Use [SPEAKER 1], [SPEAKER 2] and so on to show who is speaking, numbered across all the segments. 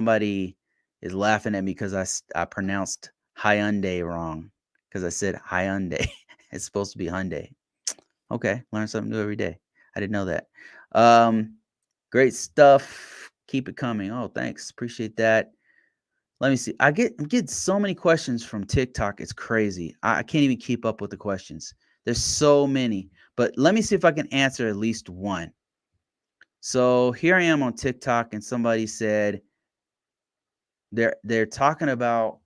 [SPEAKER 1] Somebody is laughing at me because I pronounced Hyundai wrong because I said Hyundai. It's supposed to be Hyundai. Okay, learn something new every day. I didn't know that. Um, Great stuff. Keep it coming. Oh, thanks. Appreciate that. Let me see. I'm getting so many questions from TikTok. It's crazy. I can't even keep up with the questions. There's so many. But let me see if I can answer at least one. So here I am on TikTok, and somebody said they're talking about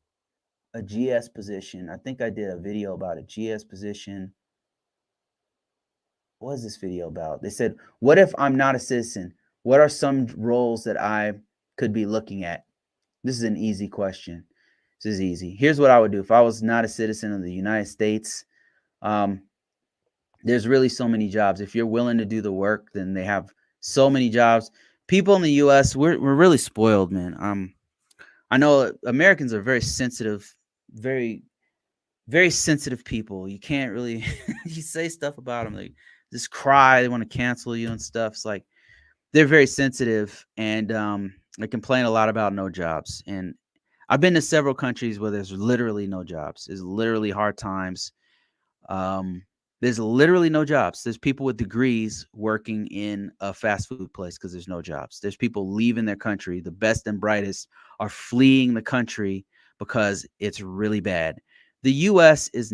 [SPEAKER 1] a GS position. I think I did a video about a GS position. What is this video about? They said, "What if I'm not a citizen? What are some roles that I could be looking at?" This is an easy question. This is easy. Here's what I would do if I was not a citizen of the United States. Um, there's really so many jobs. If you're willing to do the work, then they have so many jobs. People in the U.S. We're really spoiled, man. I know Americans are very sensitive, very very sensitive people. You can't really you say stuff about them, like just cry. They want to cancel you and stuff. It's like they're very sensitive, and they complain a lot about no jobs. And I've been to several countries where there's literally no jobs. There's literally hard times. Um, there's literally no jobs. There's people with degrees working in a fast food place because there's no jobs. There's people leaving their country. The best and brightest are fleeing the country because it's really bad. The U.S. is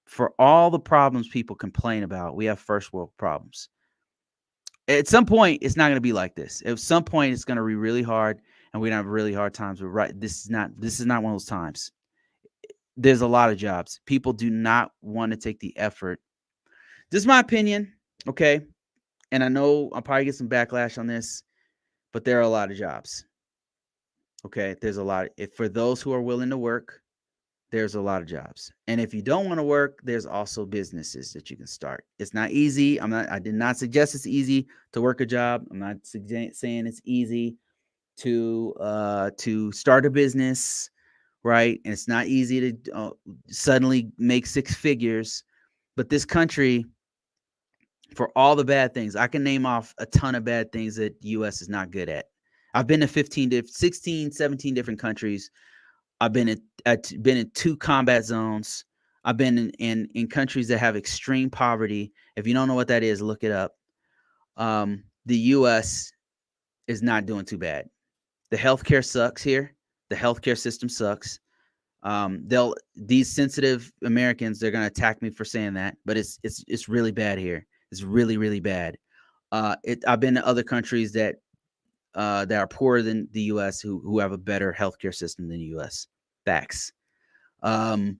[SPEAKER 1] for all the problems people complain about. We have first world problems. At some point, it's not going to be like this. At some point, it's going to be really hard, and we're gonna have really hard times. But right, this is not one of those times. There's a lot of jobs. People do not want to take the effort. This is my opinion, okay? And I know I'll probably get some backlash on this, but there are a lot of jobs. Okay, there's a lot. If for those who are willing to work, there's a lot of jobs. And if you don't want to work, there's also businesses that you can start. It's not easy. I did not suggest it's easy to work a job. I'm not saying it's easy to start a business, right? And it's not easy to suddenly make six figures. But this country, for all the bad things, I can name off a ton of bad things that the US is not good at. I've been to 16, 17 different countries. I've been in two combat zones. I've been in countries that have extreme poverty. If you don't know what that is, look it up. The US is not doing too bad. The healthcare sucks here. The healthcare system sucks. These sensitive Americans, they're gonna attack me for saying that, but it's really bad here. It's really really bad. I've been to other countries that are poorer than the U.S. who have a better healthcare system than the U.S. Facts. Um,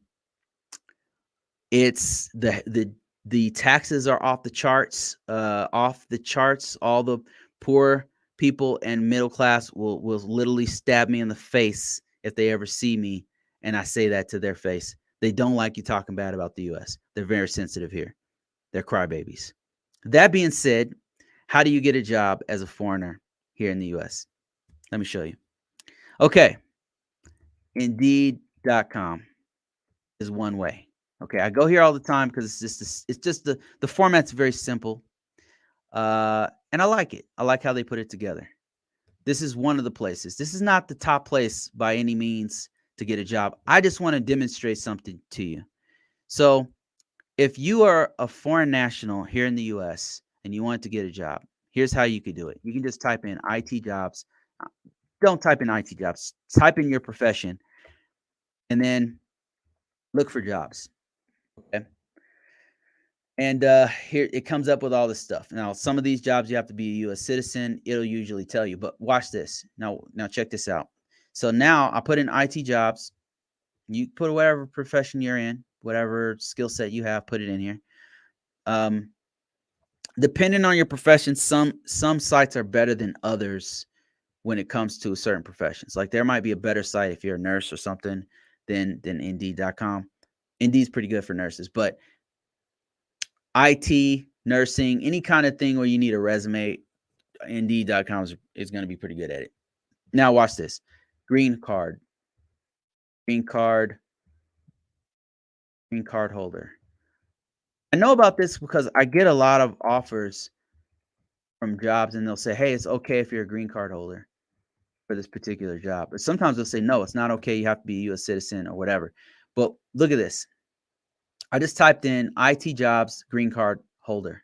[SPEAKER 1] it's the taxes are off the charts. Off the charts. All the poor people and middle class will literally stab me in the face if they ever see me, and I say that to their face. They don't like you talking bad about the U.S. They're very sensitive here. They're crybabies. That being said, how do you get a job as a foreigner here in the U.S.? Let me show you. Okay, Indeed.com is one way. Okay, I go here all the time because it's just the format's very simple, and I like it. I like how they put it together. This is one of the places. This is not the top place by any means to get a job. I just want to demonstrate something to you. So, if you are a foreign national here in the U.S. and you want to get a job, here's how you could do it. You can just type in IT jobs. Don't type in IT jobs. Type in your profession, and then look for jobs. Okay. And here it comes up with all this stuff. Now, some of these jobs you have to be a U.S. citizen. It'll usually tell you, but watch this. Now check this out. So now I put in IT jobs. You put whatever profession you're in, whatever skill set you have, put it in here. Um, Depending on your profession, some sites are better than others when it comes to certain professions. Like there might be a better site if you're a nurse or something than Indeed.com. Indeed's pretty good for nurses, but IT, nursing, any kind of thing where you need a resume, Indeed.com is going to be pretty good at it. Now, watch this. Green card, green card, green card holder. I know about this because I get a lot of offers from jobs and they'll say, hey, it's okay if you're a green card holder. for this particular job. But sometimes they'll say, no, it's not okay. You have to be a US citizen or whatever. But look at this. I just typed in IT jobs, green card holder.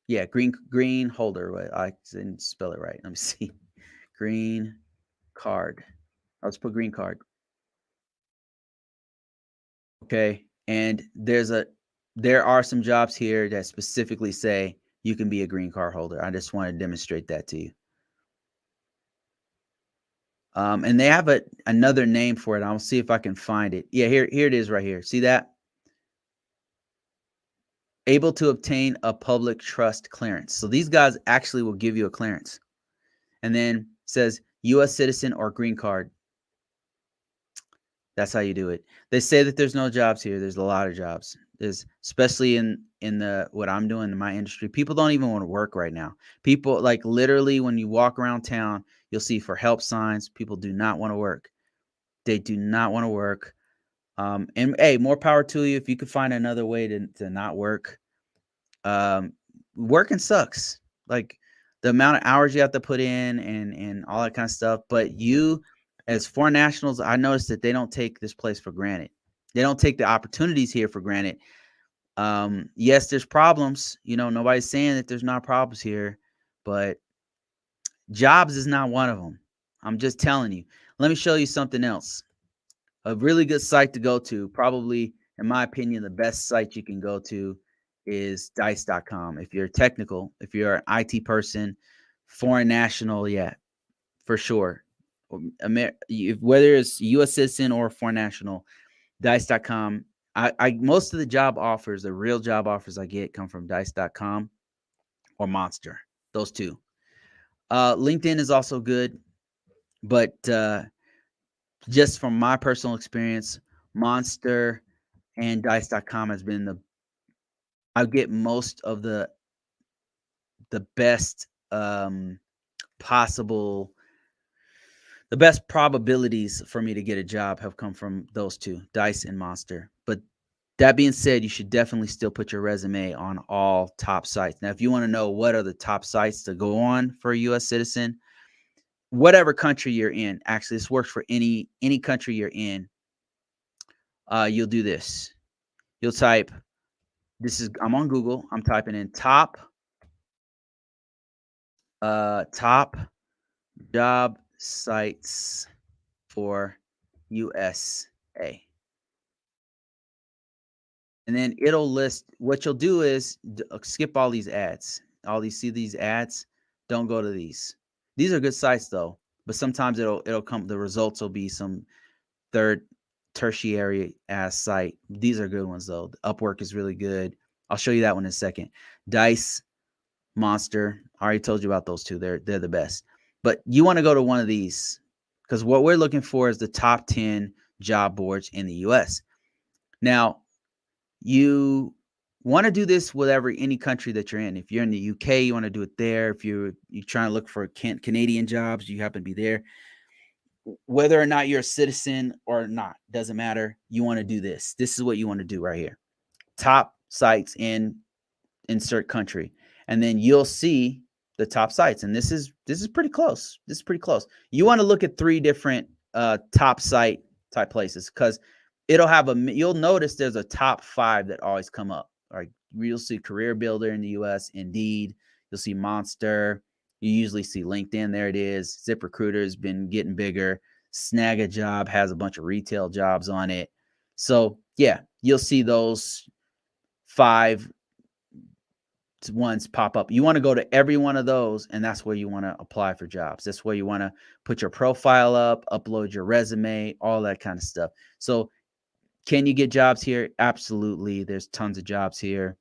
[SPEAKER 1] Yeah, green holder. Wait, I didn't spell it right. Let me see. Green card. I'll just put green card. Okay. And there are some jobs here that specifically say you can be a green card holder. I just want to demonstrate that to you. And they have another name for it. I'll see if I can find it. Yeah, here it is right here. See that? Able to obtain a public trust clearance. So these guys actually will give you a clearance. And then says US citizen or green card. That's how you do it. They say that there's no jobs here. There's a lot of jobs. There's especially in the what I'm doing in my industry. People don't even want to work right now. People like literally when you walk around town, you'll see for help signs. People do not want to work. They do not want to work. And hey, more power to you if you could find another way to not work. Working sucks. Like the amount of hours you have to put in and all that kind of stuff. But you, as foreign nationals, I noticed that they don't take this place for granted. They don't take the opportunities here for granted. Yes, there's problems. You know, nobody's saying that there's not problems here, but jobs is not one of them. I'm just telling you. Let me show you something else. A really good site to go to, probably, in my opinion, the best site you can go to is dice.com. If you're technical, if you're an IT person, foreign national, yeah, for sure. Whether it's US citizen or foreign national, dice.com. I most of the job offers, the real job offers I get come from dice.com or Monster. Those two. LinkedIn is also good, but just from my personal experience, Monster and dice.com has been I get most of the best possible the best probabilities for me to get a job have come from those two, Dice and Monster. But that being said, you should definitely still put your resume on all top sites. Now, if you want to know what are the top sites to go on for a US citizen, whatever country you're in, actually this works for any country you're in. You'll do this. You'll type I'm on Google. I'm typing in top job sites for USA. And then it'll list what you'll do is skip all these ads. See these ads, don't go to these. These are good sites though, but sometimes it'll come the results will be some third tertiary ass site. These are good ones though. Upwork is really good. I'll show you that one in a second. Dice, Monster, I already told you about those two. They're the best. But you want to go to one of these because what we're looking for is the top 10 job boards in the US. Now, you want to do this with any country that you're in. If you're in the UK, you want to do it there. If you're trying to look for Canadian jobs, you happen to be there. Whether or not you're a citizen or not, doesn't matter. You want to do this. This is what you want to do right here. Top sites in insert country. And then you'll see the top sites. And this is pretty close. This is pretty close. You want to look at 3 different top site type places because it'll have you'll notice there's a top 5 that always come up. All right. You'll see Career Builder in the US, Indeed. You'll see Monster. You usually see LinkedIn. There it is. ZipRecruiter has been getting bigger. Snag a Job has a bunch of retail jobs on it. So yeah, you'll see those 5 ones pop up. You want to go to every one of those, and that's where you want to apply for jobs. That's where you want to put your profile up, upload your resume, all that kind of stuff. So can you get jobs here? Absolutely. There's tons of jobs here.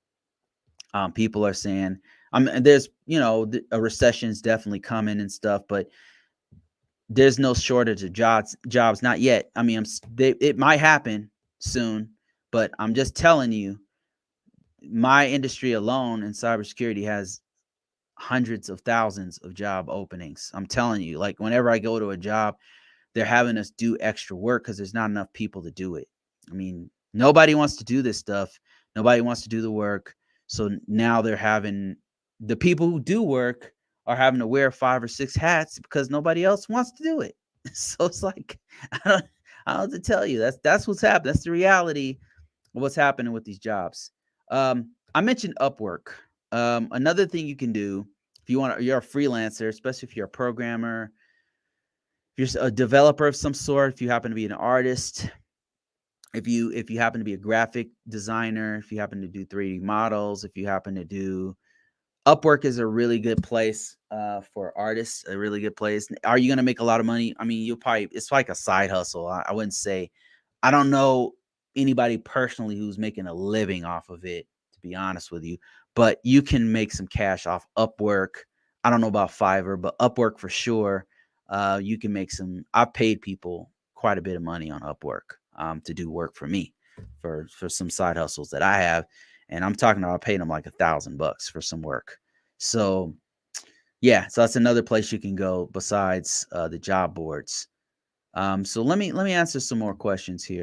[SPEAKER 1] People are saying, there's, a recession is definitely coming and stuff, but there's no shortage of jobs, not yet. I mean, it might happen soon, but I'm just telling you, my industry alone in cybersecurity has hundreds of thousands of job openings. I'm telling you, like whenever I go to a job, they're having us do extra work because there's not enough people to do it. I mean, nobody wants to do this stuff. Nobody wants to do the work. So now they're having the people who do work are having to wear 5 or 6 hats because nobody else wants to do it. So it's like I don't I don't know what to tell you. That's what's happening. That's the reality of what's happening with these jobs. I mentioned Upwork. Another thing you can do if you're a freelancer, especially if you're a programmer, if you're a developer of some sort, if you happen to be an artist, if you happen to be a graphic designer, if you happen to do 3D models, if you happen to do Upwork is a really good place for artists, a really good place. Are you going to make a lot of money? I mean, it's like a side hustle. I wouldn't say, I don't know anybody personally who's making a living off of it, to be honest with you, but you can make some cash off Upwork. I don't know about Fiverr, but Upwork for sure. You can make I've paid people quite a bit of money on Upwork to do work for me for some side hustles that I have. And I'm talking about paying them like $1,000 for some work. So yeah, so that's another place you can go besides the job boards. So let me answer some more questions here.